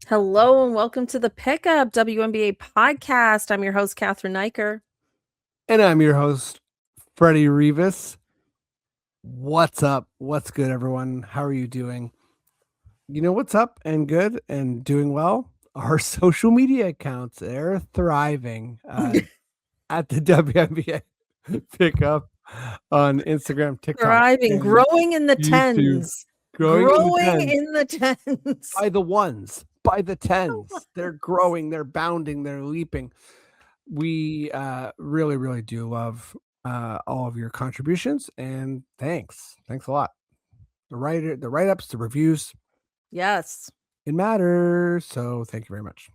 Hello and welcome to the Pickup WNBA podcast. I'm your host, Catherine Niker. And I'm your host, Freddie Rivas. What's up? What's good, everyone? How are you doing? You know what's up and good and doing well? Our social media accounts, they're thriving at the WNBA Pickup on Instagram, TikTok, Thriving, and growing in the YouTube. tens. Growing in the Growing 10s in the tens. by the ones, by the 10s. They're growing, they're bounding, they're leaping. We really, really do love all of your contributions, and thanks a lot. The write-ups, the reviews, Yes. it matters. So thank you very much.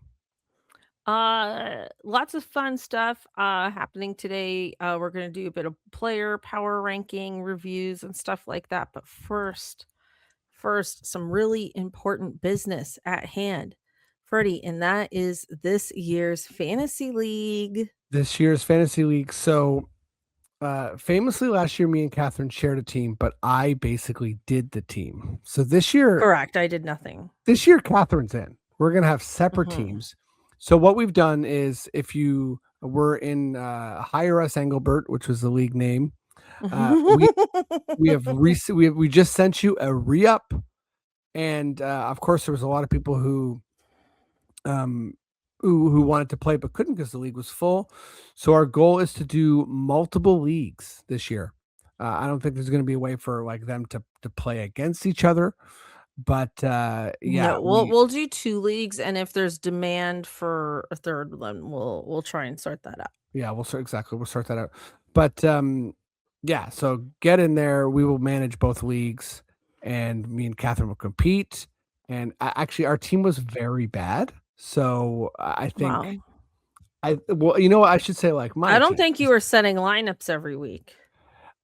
Lots of fun stuff happening today. We're going to do a bit of player power ranking reviews and stuff like that. But first, some really important business at hand, Freddie, and that is this year's fantasy league. This year's fantasy league. So famously last year, me and Catherine shared a team, but I basically did the team. So this year, Correct. I did nothing. Catherine's in. We're gonna have separate teams. So what we've done is, if you were in Hire Us Engelbert, which was the league name, we just sent you a re-up, and of course there was a lot of people who wanted to play but couldn't because the league was full. So our goal is to do multiple leagues this year. I don't think there's going to be a way for like them to play against each other, but yeah, no, we'll do 2 leagues, and if there's demand for a third one, we'll try and sort that out. Yeah, we'll sort that out. But yeah, so get in there. We will manage both leagues, and me and Catherine will compete. And actually, our team was very bad, so I think you know what I should say. Like I don't think you were setting lineups every week.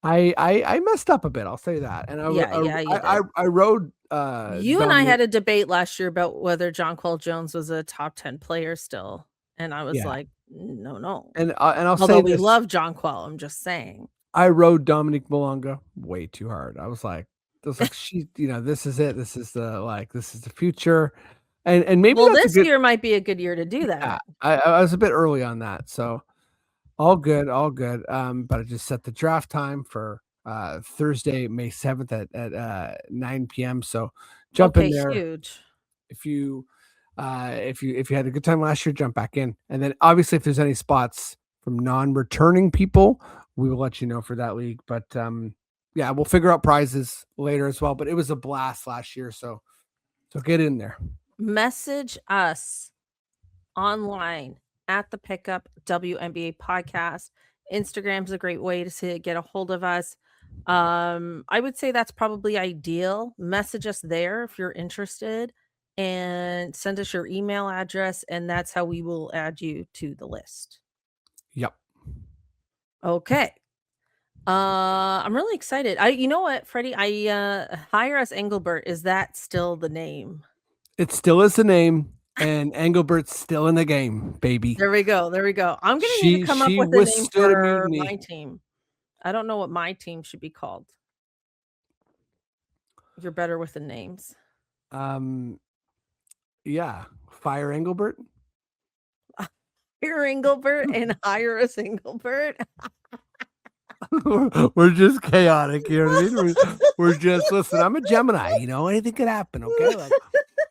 I messed up a bit. I'll say that. And I rode. You and I had a debate last year about whether Jonquel Jones was a top 10 player still, and I was like, no. And I'll Although say we love Jonquel, I'm just saying. I rode Dominique Malonga way too hard. I was like, she, this is it. This is the future. And maybe this year might be a good year to do that. Yeah, I was a bit early on that, so all good. But I just set the draft time for Thursday, May 7th at 9 p.m. So jump in there. Huge. If you had a good time last year, jump back in. And then obviously if there's any spots from non-returning people, we will let you know for that league. But yeah, we'll figure out prizes later as well. But it was a blast last year, so get in there. Message us online at the Pickup WNBA podcast. Instagram's a great way to get a hold of us. I would say that's probably ideal. Message us there if you're interested, and send us your email address, and that's how we will add you to the list. Yep. Okay. I'm really excited. You know what, Freddie? Hire Us Engelbert. Is that still the name? It still is the name, and Engelbert's still in the game, baby. There we go. I'm gonna need to come up with a name for my team. I don't know what my team should be called. You're better with the names. Yeah, Fire Engelbert. Fire Engelbert and Hire Us Engelbert. We're just chaotic, you know what I mean? We're just, listen, I'm a Gemini, anything could happen, okay? Like,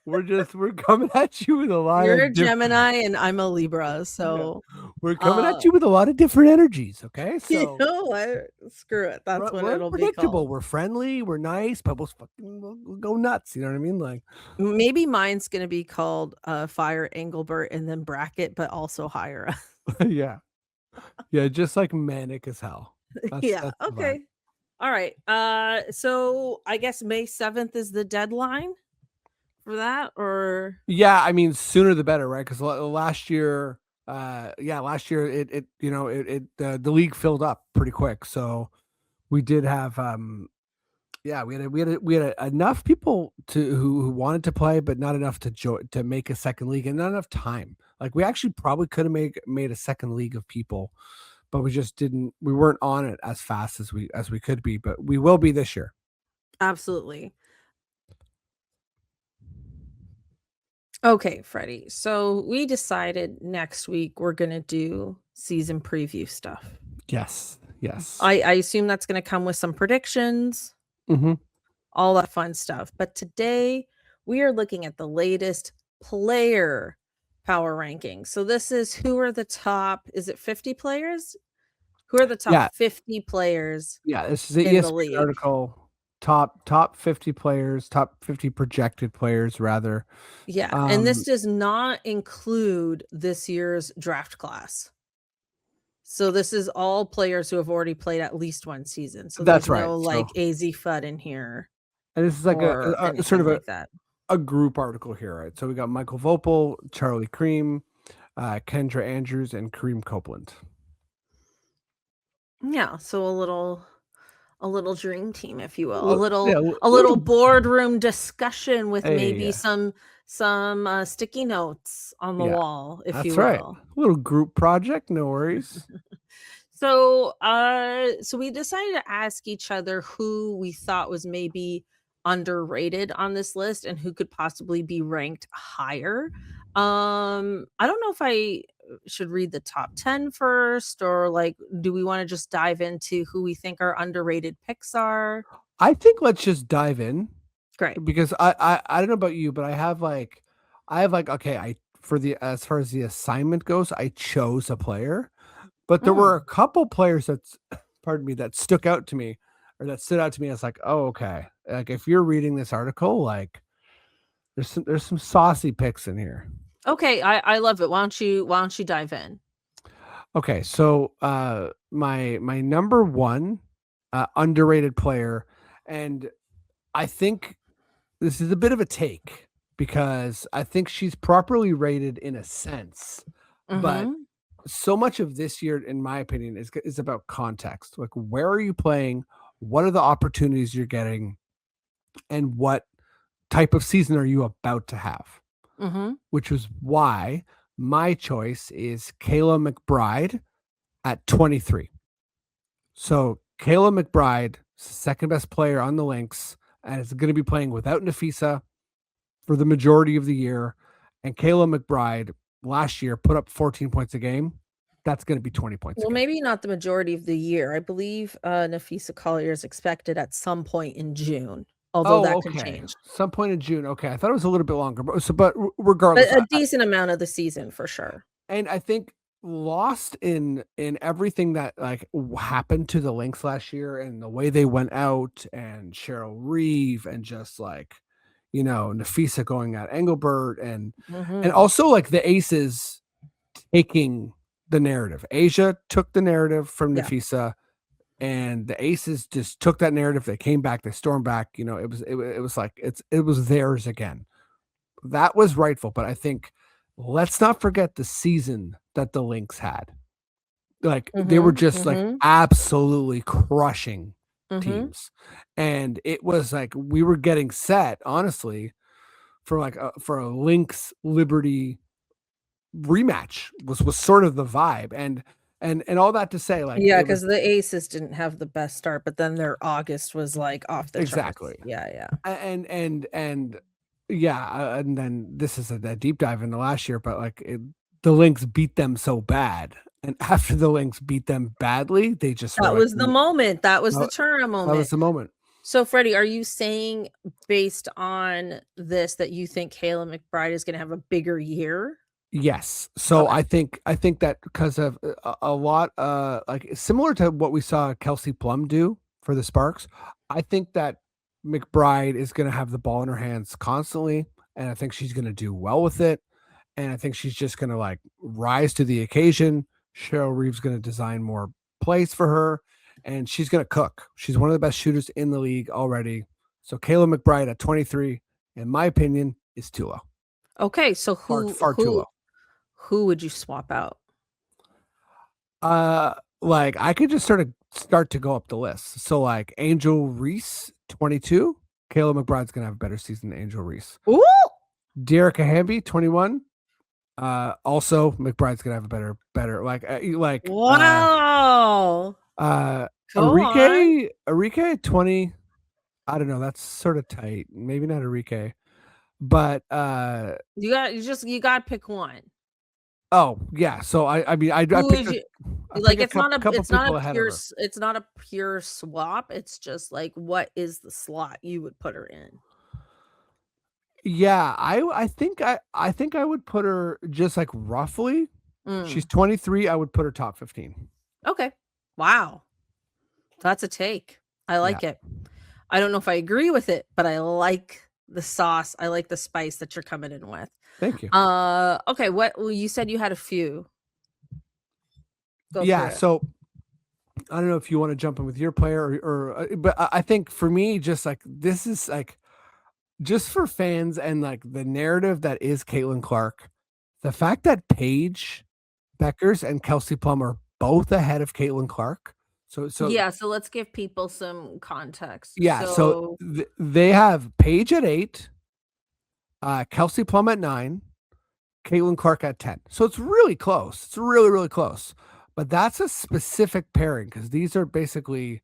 we're coming at you with a lot You're a Gemini and I'm a Libra, so we're coming at you with a lot of different energies, okay? So you know what? Screw it. That's what it'll be called. We're friendly, we're nice, but we'll go nuts, you know what I mean? Like, maybe mine's gonna be called Fire Engelbert and then bracket, but also Hire Us. Yeah, just like manic as hell. That's okay. All right. So I guess May 7th is the deadline for that, or yeah, I mean sooner the better, right? Because last year, it the league filled up pretty quick, so we did have we had enough people who wanted to play, but not enough to make a second league, and not enough time. Like, we actually probably could have made a second league of people, but we just didn't. We weren't on it as fast as we could be, but we will be this year. Absolutely. Okay, Freddie. So we decided next week we're gonna do season preview stuff. Yes. Yes. I assume that's gonna come with some predictions, Hmm. all that fun stuff. But today we are looking at the latest player power ranking. So this is who are the top, is it 50 players? Who are the top Yeah. 50 players Yeah. This is an in the ESPN league? article. Top 50 players, top 50 projected players, rather. Yeah, and this Um, does not include this year's draft class. So this is all players who have already played at least one season. So that's there's right. no So, like AZ FUD in here and this is like or a sort anything of like that. a group article here, right? So we got Michael Vopel, Charlie Cream, Kendra Andrews, and Kareem Copeland. Yeah, so a little dream team, if you will. A Yeah, little little. boardroom discussion with maybe Hey, some sticky notes on the yeah, wall, if you that's right. will. Little group project, no worries. So we decided to ask each other who we thought was maybe underrated on this list and who could possibly be ranked higher. I don't know if I should read the top 10 first, or like do we want to just dive into who we think our underrated picks are? I think let's just dive in Great. because I don't know about you, but I have like okay, I for the as far as the assignment goes, I chose a player, but there were a Mm, couple players that's pardon me that stuck out to me or that stood out to me as like, oh, okay. Like if you're reading this article, like there's some saucy picks in here. okay, I love it. Why don't you dive in? Okay, so my number one underrated player, and I think this is a bit of a take because I think she's properly rated in a sense, but Mm-hmm. so much of this year, in my opinion, is about context. Like, where are you playing? What are the opportunities you're getting? And what type of season are you about to have? Mm-hmm. Which is why my choice is Kayla McBride at 23. So Kayla McBride, second best player on the Lynx, and is going to be playing without Nafisa for the majority of the year. And Kayla McBride last year put up 14 points a game. That's going to be 20 points a Well, game. maybe not the majority of the year. I believe, Nafisa Collier is expected at some point in June, although Oh, that could okay. change. Some point in June. Okay, I thought it was a little bit longer, but regardless, But a decent amount of the season for sure. and I think lost in everything that like happened to the Lynx last year and the way they went out and Cheryl Reeve and just like Nafisa going at Engelbert and Mhm. also like the Aces taking the narrative. Asia took the narrative from Yeah. Nafisa, and the Aces just took that narrative. They came back, they stormed back. It was like it was theirs again. That was rightful, but I think let's not forget the season that the Lynx had. Like they were Mhm. just like Mhm. absolutely crushing Mhm. teams. And it was like we were getting set, honestly, for a Lynx Liberty rematch was sort of the vibe. And all that to say, like Yeah, it was because the Aces didn't have the best start, but then their August was, like, off the charts. exactly. Yeah, yeah. And yeah, and then this is a deep dive into last year, but like the Lynx beat them so bad, and after the Lynx beat them badly, they just were That like, was the moment. That was the that turn that was moment. the moment. So, Freddie, are you saying based on this that you think Kayla McBride is gonna have a bigger year? Yes. So Okay. I think that because of a lot like similar to what we saw Kelsey Plum do for the Sparks, I think that McBride is going to have the ball in her hands constantly, and I think she's going to do well with it, and I think she's just going to like rise to the occasion. Cheryl Reeve's going to design more plays for her, and she's going to cook. She's one of the best shooters in the league already. So Kayla McBride at 23, in my opinion, is too low. Okay, so Far who far too who low. who would you swap out? Uh, like I could just start to go up the list. So like Angel Reese, 22. Kayla McBride's gonna have a better season than Angel Reese. Ooh! Dearica Hamby, 21. Also McBride's gonna have a better Wow! Go on. Enrique 20. I don't know. That's sort of tight. Maybe not Enrique. but You gotta pick one. oh yeah. So I Who pick is you I pick like, a couple people ahead of her. it's not a pure swap, it's just, like, what is the slot you would put her in? Yeah, I think I would put her just like roughly. She's Mm, 23. I would put her top 15. okay. Wow, that's a take. I Yeah, like it. I don't know if I agree with it, but I like the sauce, I like the spice that you're coming in with. thank you. Okay, well, you said you had a few. Go Yeah, for it. so I don't know if you want to jump in with your player but I think for me, just like this is like just for fans and like the narrative that is Caitlin Clark, the fact that Paige Beckers and Kelsey Plum are both ahead of Caitlin Clark. So Yeah, so let's give people some context. yeah, so So they have Paige at 8, Kelsey Plum at 9, Caitlin Clark at 10. So it's really close. It's really, really close. But that's a specific pairing because these are basically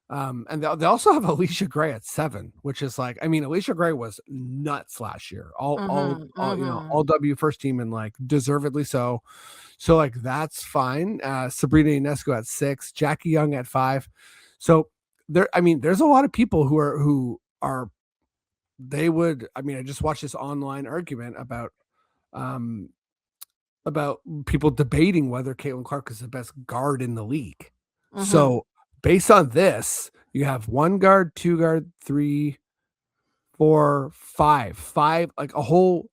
and they also have Alicia Gray at 7, which is like, I mean, Alicia Gray was nuts last year. mhm, All mhm. W first team and like deservedly so. So like that's fine. Sabrina Ionescu at 6, Jackie Young at 5. So I mean, there's a lot of people who are they would, I mean, I just watched this online argument um about people debating whether Caitlin Clark is the best guard in the league. Mhm. So based on this, you have 1 guard, 2 guard, 3, 4, 5, like a whole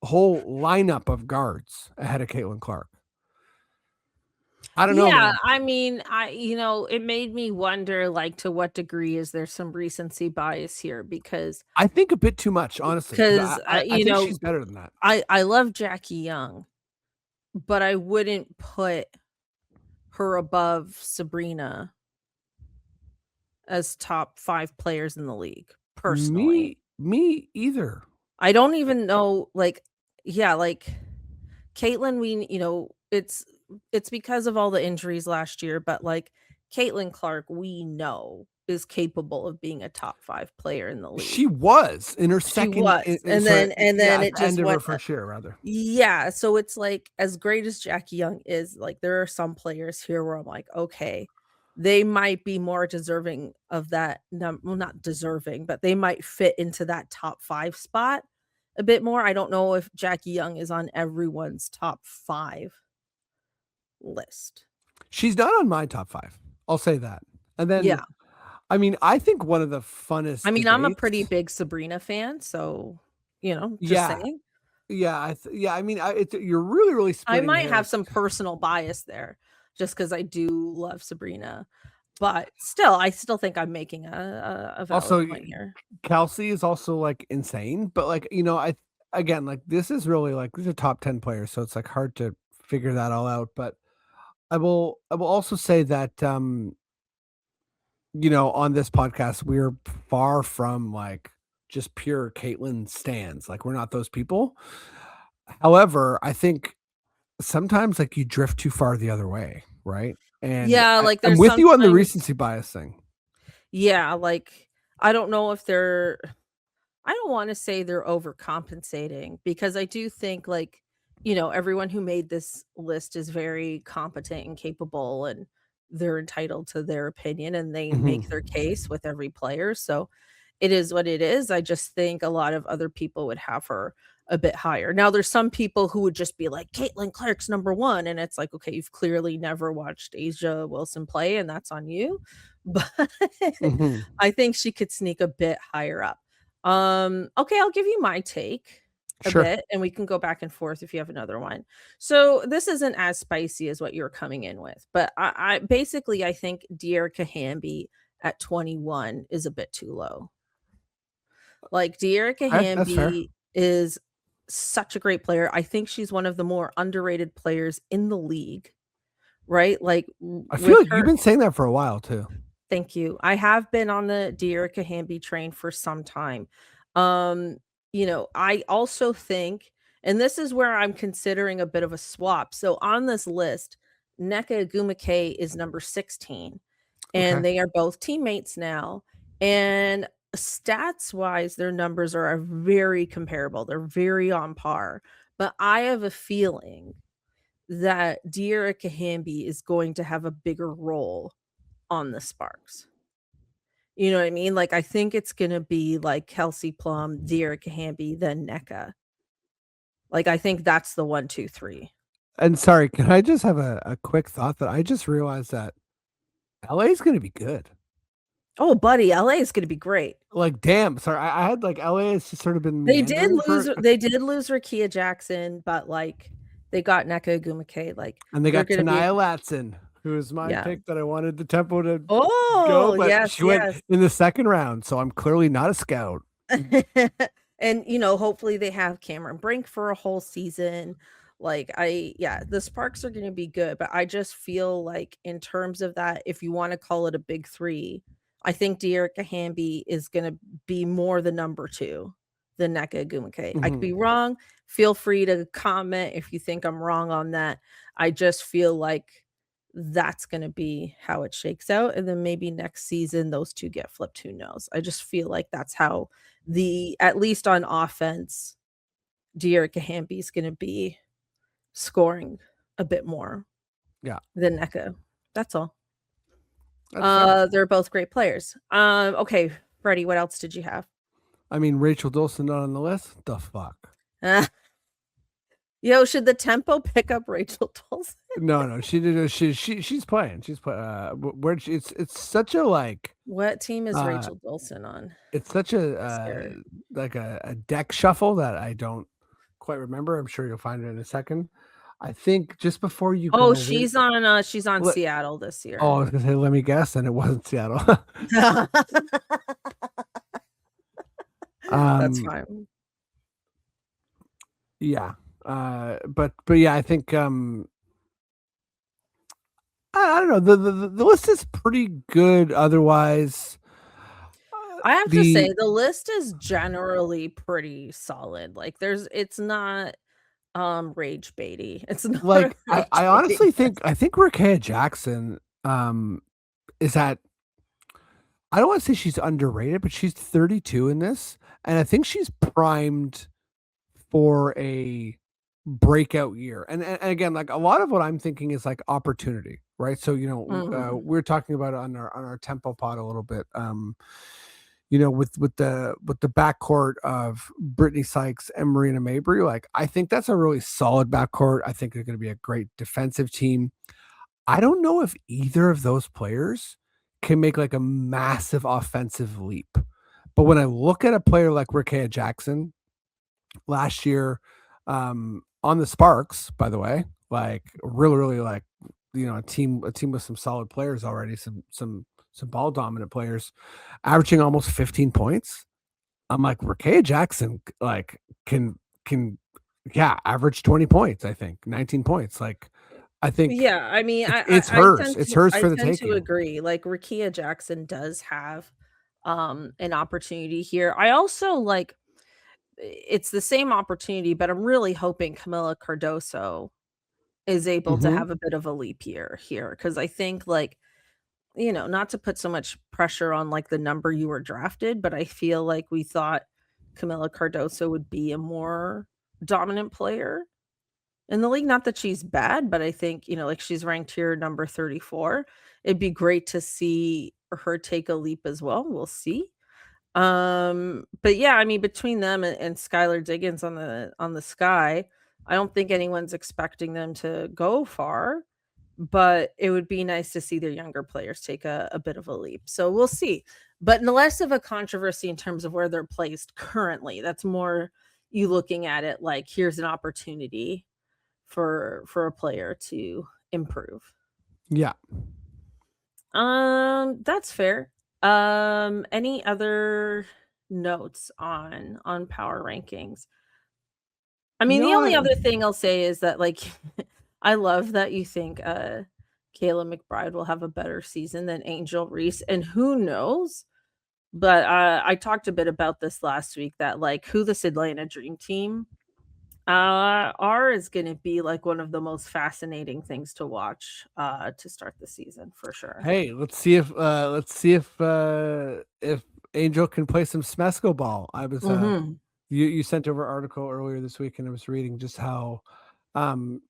lineup of guards ahead of Caitlin Clark. I don't know, Yeah, man. I mean, it made me wonder, like, to what degree is there some recency bias here I think a bit too much, honestly, because because, I think she's better than that. I love Jackie Young, but I wouldn't put her above Sabrina as top 5 players in the league, personally. Me either. I don't even know, like yeah, like, Caitlin, it's because of all the injuries last year, but, like, Caitlin Clark, we know, is capable of being a top 5 player in the She league. was in her She second was, sorry, and yeah, then at it the just end of her went first year, rather. yeah, so it's like, as great as Jackie Young is, like, there are some players here where I'm like, "Okay, they might be more deserving of that well, not deserving, but they might fit into that top 5 spot a bit more." I don't know if Jackie Young is on everyone's top 5 list. She's not on my top 5. I'll say that. And then, Yeah. I mean, I think one of the funnest I mean, I'm a pretty debates. big Sabrina fan, so, just Yeah. saying. Yeah, yeah, I mean, you're really, really I splitting might have hairs. some personal bias there just because I do love Sabrina, but still, I still think I'm making a valid Also, point here. Kelsey is also, like, insane, but, like, I again, like, this is really, like, these are top 10 players, so it's, like, hard to figure that all out, but I will also say that, on this podcast, we're far from, like, just pure Caitlyn stans, like, we're not those people. However, I think sometimes, like, you drift too far the other way, right? And Yeah, like, I'm there's with you on the sometimes recency bias thing. yeah, like, I don't know if they're I don't wanna say they're overcompensating because I do think, like, everyone who made this list is very competent and capable, and they're entitled to their opinion, and they make their Mhm. case with every player, so it is what it is. I just think a lot of other people would have her a bit higher. Now, there's some people who would just be like, "Caitlin Clark's number 1," and it's like, "Okay, you've clearly never watched Asia Wilson play, and that's on you." But Mhm. I think she could sneak a bit higher up. Okay, I'll give you my take a Sure. bit, and we can go back and forth if you have another one. So this isn't as spicy as what you're coming in with, but I basically I think Dearica Hamby at 21 is a bit too low. Like Dearica Okay, that's fair. Hamby is such a great player. I think she's one of the more underrated players in the league, right? Like I feel with like you've her been saying that for a while too. Thank you. I have been on the Dearica Hamby train for some time. Um, I also think, and this is where I'm considering a bit of a swap. So on this list, Nneka Agumake is number 16, Okay. and they are both teammates now. And stats wise, their numbers are very comparable. They're very on par. But I have a feeling that Dearica Hamby is going to have a bigger role on the Sparks. You know what I mean? Like, I think it's gonna be like Kelsey Plum, Dearica Hamby, then NECA. Like, I think that's the 1, 2, 3. And sorry, can I just have a quick thought that I just realized that LA is going to be good. Oh, buddy, LA is gonna be great. Like, damn, sorry, I had like LA has just sort of been meandering for, They did lose Rakia Jackson, but, like, they got Nneka Ogwumike, like, and they they're got gonna be Tanaya Latson, who is my yeah. pick that I wanted the Tempo to go, Oh, but yes, she went yes. in the second round, so I'm clearly not a scout. And, hopefully they have Cameron Brink for a whole season. Like, yeah, the Sparks are gonna be good, but I just feel like in terms of that, if you wanna call it a big 3, I think Dearica Hamby is gonna be more the number 2 than Nneka Ogwumike. I could Mhm. be wrong. Feel free to comment if you think I'm wrong on that. I just feel like that's gonna be how it shakes out, and then maybe next season, those 2 get flipped, who knows? I just feel like that's how at least on offense, Dearica Hamby's gonna be scoring a bit more Yeah, than Nneka. That's all. that's fair. They're both great players. Okay, Freddie, what else did you have? I mean, Rachel Dolson not on the list? The fuck? Uh, Yo, should the Tempo pick up Rachel Dolson? No, she did. She's playing. She's play. Where it's such a like. What team is Uh, Rachel Dolson on? it's such a Scared. like a deck shuffle that I don't quite remember. I'm sure you'll find it in a second. I think just before you Oh, go, she's on let, Seattle this oh, I year. was gonna say, let me guess, and it wasn't Seattle. That's um, fine. yeah. But yeah, I think I don't know. The list is pretty good. Otherwise, I have to say the the list is generally pretty solid. Like it's not rage baity. It's not a like rage I baiting honestly think list. I think Rakea Jackson is at, I don't want to say she's underrated, but she's 32 in this, and I think she's primed for a breakout year. And again, like a lot of what I'm thinking is like opportunity, right? So Mhm. we're talking about it on our tempo pod a little bit. With the backcourt of Brittany Sykes and Marina Mabry, like I think that's a really solid backcourt. I think they're going to be a great defensive team. I don't know if either of those players can make like a massive offensive leap. But when I look at a player like Rakea Jackson last year, on the Sparks, by the way, like really, really like a team with some solid players already, some ball dominant players, averaging almost 15 points. I'm like Rakea Jackson, like can yeah average 20 points. I think 19 points. Like I think Yeah, I mean, it's hers. It's hers I for the tend to taking. agree. Like Rakia Jackson does have an opportunity here. I also like it's the same opportunity, but I'm really hoping Camila Cardoso is able to Mhm. have a bit of a leap year here because I think like not to put so much pressure on like the number you were drafted, but I feel like we thought Camila Cardoso would be a more dominant player in the league. Not that she's bad, but I think, like she's ranked here number 34. It'd be great to see her take a leap as well. We'll see. But yeah, I mean, between them and Skylar Diggins on the Sky, I don't think anyone's expecting them to go far, but it would be nice to see their younger players take a bit of a leap. So we'll see. But less of a controversy in terms of where they're placed currently. That's more you looking at it like here's an opportunity for a player to improve. Yeah. That's fair. Any other notes on power rankings? I mean, the No, only I other thing I'll say is that like I love that you think Kayla McBride will have a better season than Angel Reese, and who knows? But I talked a bit about this last week that like who this Atlanta Dream Team R is gonna be, like, one of the most fascinating things to watch, to start the season for sure. hey, let's see if Angel can play some Smesco ball. I was Mhm. you sent over an article earlier this week, and I was reading just how um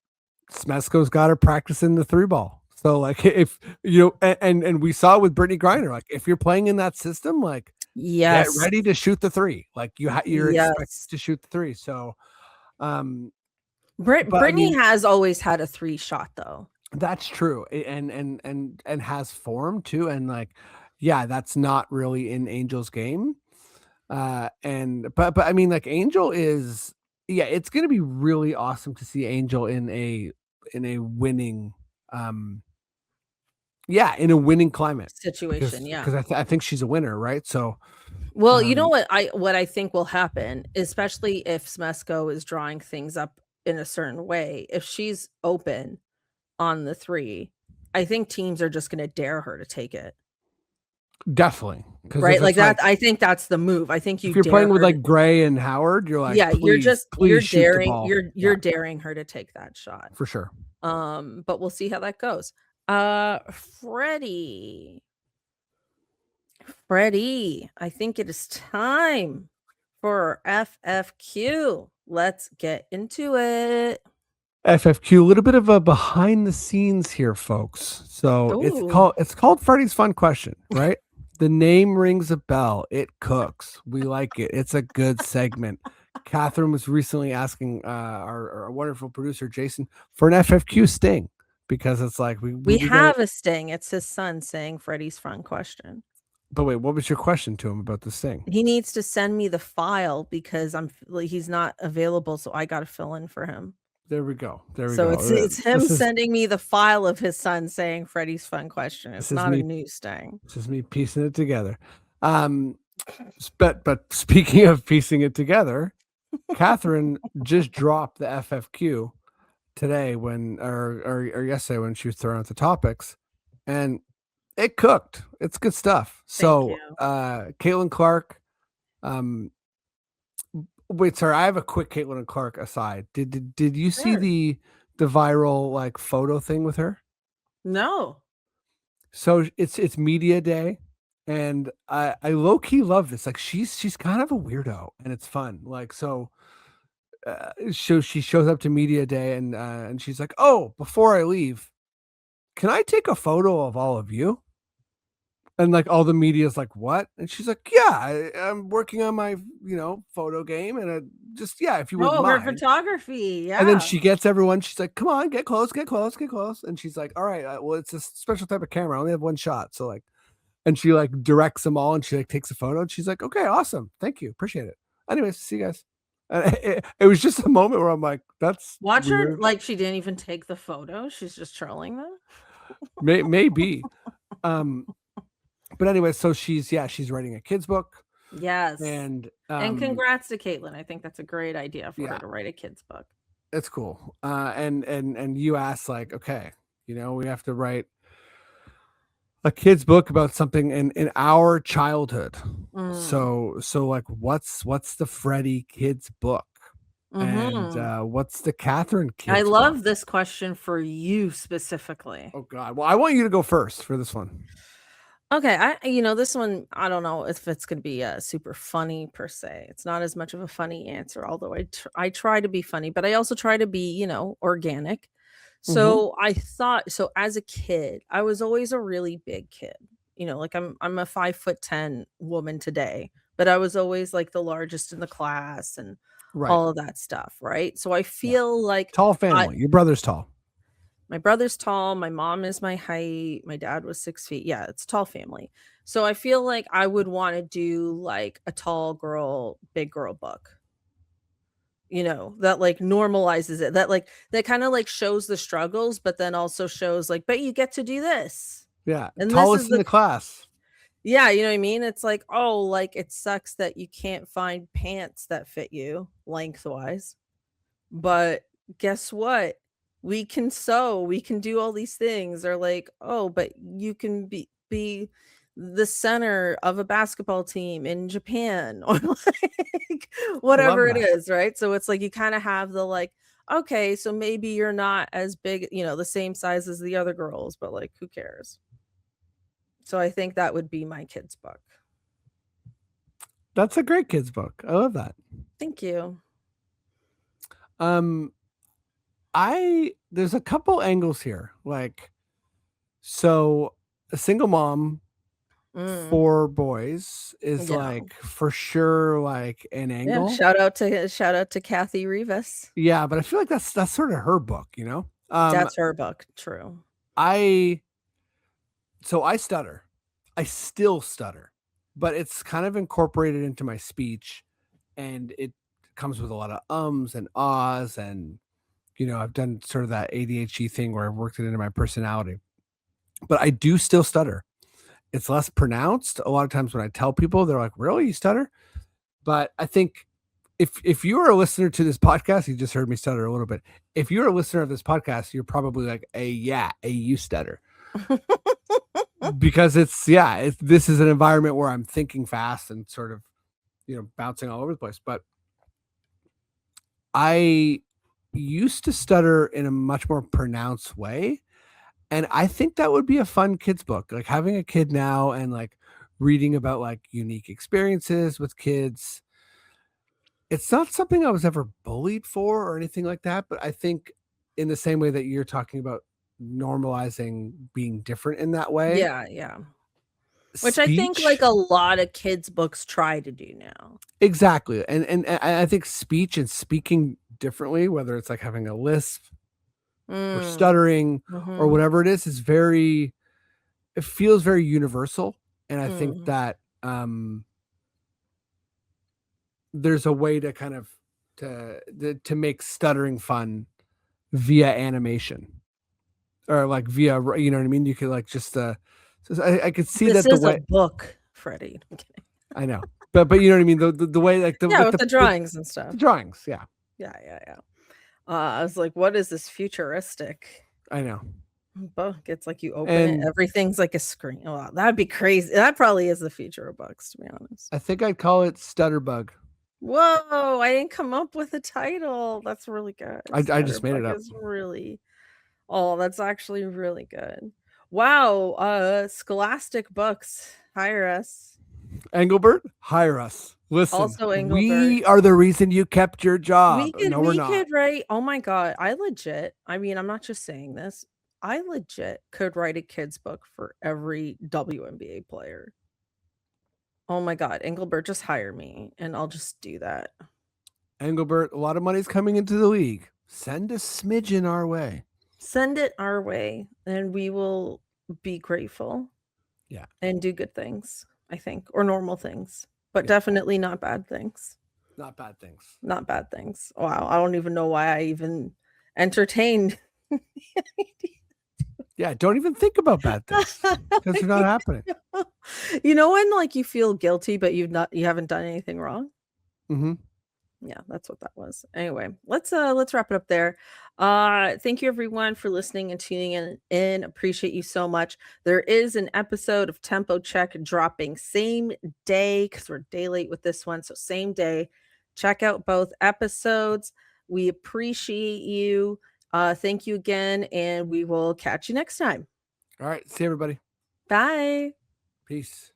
Smesco's got her practicing the three ball. So like if and we saw with Brittany Griner, like if you're playing in that system, like get Yes. ready to shoot the three. Like you're expected Yes. to shoot the three. So um but I Brittany mean has always had a 3 shot though. that's true. And has form too. And like, yeah, that's not really in Angel's game. And but I mean like Angel is yeah, it's gonna be really awesome to see Angel in a winning yeah, in a winning climate Situation, yeah. because I think she's a winner, right? So, Well, you know um, what I think will happen, especially if Smesco is drawing things up in a certain way, if she's open on the 3, I think teams are just gonna dare her to take it, definitely because right? if Like, it's like I think that's the move. I think you if you're dare playing with her to like Gray and Howard, you're like, yeah, you're please shoot the daring ball. you're Yeah, daring her to take that shot. for sure. But we'll see how that goes. Freddie. Freddie, I think it is time for FFQ. Let's get into it. FFQ, a little bit of a behind the scenes here, folks. So Ooh, it's called Freddy's Fun Question, right? The name rings a bell. It cooks. We like it. It's a good segment. Catherine was recently asking our wonderful producer Jason for an FFQ sting because it's like we we got. have a sting. It's his son saying Freddie's fun question. But wait, what was your question to him about the sting? He needs to send me the file because like he's not available, so I got to fill in for him. There we go. There we So go. it's him This is sending me the file of his son saying Freddie's fun question. It's this is not a me. new sting. This is me piecing it together. Um, but speaking of piecing it together, Catherine just dropped the FFQ today when or yesterday when she was throwing out the topics, and it cooked. It's good stuff. Thank you. So Caitlin Clark, wait, sorry, I have a quick Caitlin and Clark aside. Did you see Sure. the viral like photo thing with her? No. So it's media day, and I low key love this. Like she's kind of a weirdo, and it's fun. Like so she shows up to media day, and she's like, "Oh, before I leave, can I take a photo of all of you?" And like all the media's like, "What?" And she's like, "Yeah, I'm working on my photo game, and just yeah, if you wouldn't Oh, her mind." photography. And then Yeah. she gets everyone. She's like, "Come on, get close, get close, get close." And she's like, "All right, well, it's a special type of camera. I only have one shot, so like." And she like directs them all, and she like takes a photo, and she's like, "Okay, awesome, thank you, appreciate it." Anyways, see you guys. And it was just a moment where I'm like, "That's Watch her weird." like she didn't even take the photo. She's just trolling them. Maybe. Um, but anyway, so she's writing a kids book, Yes. and And congrats to Caitlin. I think that's a great idea for her yeah, to write a kid's book. it's cool. And you asked like, okay, we have to write a kid's book about something in our childhood. Mm. So like what's the Freddie kids book? And Mhm. what's the Catherine I kids book? love this question for you specifically. Oh God. Well, I want you to go first for this one. Okay, this one, I don't know if it's gonna be, super funny per se. It's not as much of a funny answer, although I try to be funny, but I also try to be, organic. Mm-hmm. So as a kid, I was always a really big kid. Like I'm a 5'10" woman today, but I was always like the largest in the class and Right. all of that stuff, right? So I Yeah. feel like Tall I family. Your brother's tall. my brother's tall, my mom is my height, my dad was 6 feet. Yeah, it's a tall family. So I feel like I would wanna do, like, a tall girl, big girl book, that, like, normalizes it, that kinda, like, shows the struggles, but then also shows, like, "But you get to do this." Yeah. And this is Tallest in the the class. yeah, you know what I mean? It's like, "Oh, like, it sucks that you can't find pants that fit you lengthwise." But guess what? We can sew, we can do all these things. Or like, "Oh, but you can be the center of a basketball team in Japan," or like I love whatever it that. is, right? So it's like you kinda have the like, "Okay, so maybe you're not as big, the same size as the other girls, but like, who cares?" So I think that would be my kid's book. That's a great kids book. I love that. Thank you. Um, there's a couple angles here. Like, so a single mom, Mm, 4 boys is yeah. like for sure like an Yeah, angle. shout out to Kathy Rivas. Yeah, but I feel like that's sort of her book, you know? That's her book, true. I so I stutter. I still stutter, but it's kind of incorporated into my speech, and it comes with a lot of ums and ahs, and I've done sort of that ADHD thing where I've worked it into my personality. But I do still stutter. It's less pronounced. A lot of times when I tell people, they're like, "Really, you stutter?" But I think if you are a listener to this podcast, you just heard me stutter a little bit. If you're a listener of this podcast, you're probably like, you stutter. Because this is an environment where I'm thinking fast and sort of, bouncing all over the place. But I used to stutter in a much more pronounced way. And I think that would be a fun kids book. Like having a kid now and like reading about like unique experiences with kids. It's not something I was ever bullied for or anything like that, but I think in the same way that you're talking about normalizing being different in that way, Yeah, yeah. Which I think, like, speech a lot of kids' books try to do now. exactly. And I think speech and speaking differently, whether it's like having a lisp or Mm, stuttering or mhm, whatever it feels very universal. And I think mm. that there's a way to kind of to make stuttering fun via animation or like via, you know what I mean? You could like just so I could see This that the is a way book, Freddie. I'm kidding. I know, but you know what I mean? The way like Yeah, with the drawings and the stuff. drawings, yeah, Yeah, yeah, yeah. I was like, "What is this futuristic I know, book?" It's like you open it, and everything's like a screen. Oh, wow, that'd be crazy. That probably is the future of books, to be honest. I think I'd call it Stutterbug. Whoa, I didn't come up with a title. That's really good. I just made Stutterbug it up. is really Oh, that's actually really good. Wow, Scholastic Books, hire us. Engelbert, hire us. Listen, Also Engelbert. we are the reason you kept your job. We could No, we're we not. could write oh my god, I mean, I'm not just saying this. I legit could write a kids book for every WNBA player. Oh my god, Engelbert, just hire me and I'll just do that. Engelbert, a lot of money's coming into the league. Send a smidgen our way. Send it our way and we will be grateful Yeah, and do good things, I think, or normal things, but yeah, definitely not bad things. not bad things. Not bad things. Wow, I don't even know why I even entertained the idea. Yeah, don't even think about bad things because they're not happening. You know when, like, you feel guilty, but you haven't done anything wrong? Mhm. Yeah, that's what that was. Anyway, let's wrap it up there. Thank you everyone for listening and tuning in. Appreciate you so much. There is an episode of Tempo Check dropping same day because we're a day late with this one. So same day. Check out both episodes. We appreciate you. Thank you again, and we will catch you next time. All right, see everybody. Bye. Peace.